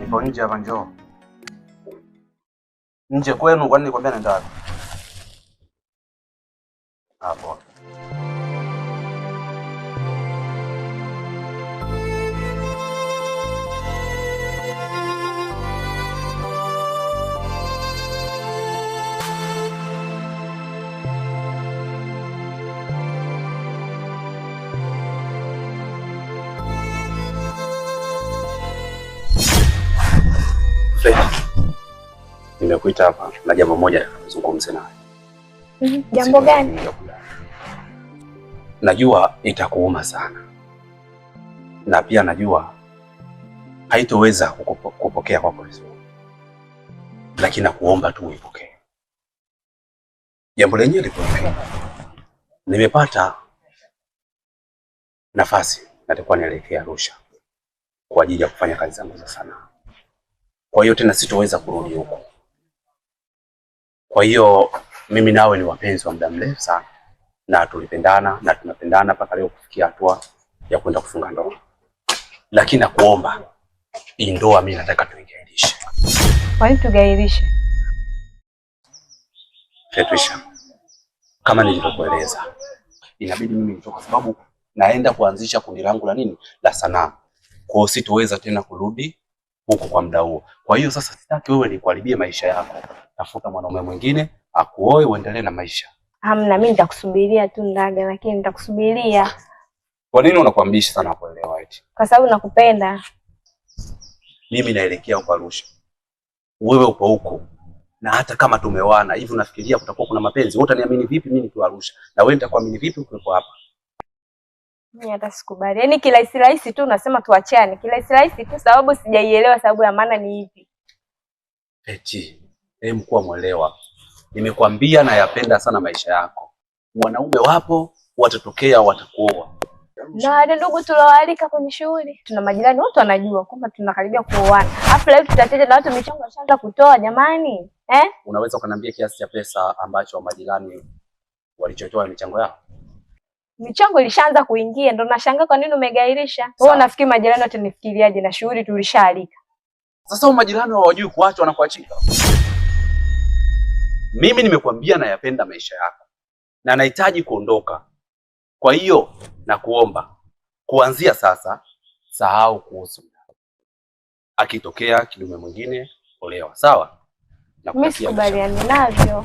Nipo nje hapa, njoo. Nje kwenu, kwani nikwambia nenda wapi? Hapo. Nimekuita hapa na jambo moja nizungumze nawe. Jambo gani? Najua itakuuma sana. Na pia najua haitoweza kupokea kwako vizuri. Lakini nakuomba tu uipokee. Jambo lenyewe liko hivi. Nimepata nafasi natakuwa nielekea Arusha kwa ajili ya kufanya kazi zangu za sanaa. Kwa hiyo tena sitoweza kurudi huko. Kwa hiyo mimi nawe ni wapenzi wa muda mrefu sana na tulipendana na tunapendana mpaka leo kufikia hatua ya kwenda kufunga ndoa. Lakini nakuomba hii ndoa mimi nataka tuigairishe. Kwa nini tugairishe? Fetwisha, kama nilivyokueleza, inabidi mimi nitoke sababu naenda kuanzisha kundi langu la nini? La sanaa. Kwa hiyo sitoweza tena kurudi huko kwa muda huo. Kwa hiyo sasa sitaki wewe nikuharibie maisha yako. Tafuta mwanaume mwingine akuoe uendelee na maisha. Hamna, mimi nitakusubiria tu Ndaga, lakini nitakusubiria. Kwa nini unakuambisha sana kuelewa eti? Kwa sababu nakupenda. Mimi naelekea huko Arusha. Wewe upo huko. Na hata kama tumewana, hivi unafikiria kutakuwa kuna mapenzi? Wewe utaniamini vipi mimi nikiwa Arusha? Na wewe nitakuamini vipi ukiwa hapa? Mimi hata sikubali. Yaani kirahisi rahisi tu unasema tuachane. Kirahisi rahisi tu sababu sijaielewa sababu ya maana ni hivi. Eti, mkuwa mwelewa. Nimekwambia na yapenda sana maisha yako. Wanaume wapo, watatokea, watakuoa. Na wale ndugu tulowaalika kwenye shughuli, tuna majirani wote wanajua kwamba tunakaribia kuoana. Alafu leo tutateja na watu michango washaanza kutoa jamani. Unaweza ukaniambia kiasi cha pesa ambacho majirani walichotoa michango yao? Michango ilishaanza kuingia, ndo nashangaa kwa nini umegairisha. Wewe unafikiri majirani wote nifikiriaje na shughuli tulishaalika? Sasa majirani hawajui kuacha wanakuachika. Mimi nimekwambia na yapenda maisha yako. Na nahitaji kuondoka. Kwa hiyo nakuomba kuanzia sasa sahau kuhusu. Akitokea kidume mwingine olewa, sawa? Mimi sikubaliani navyo.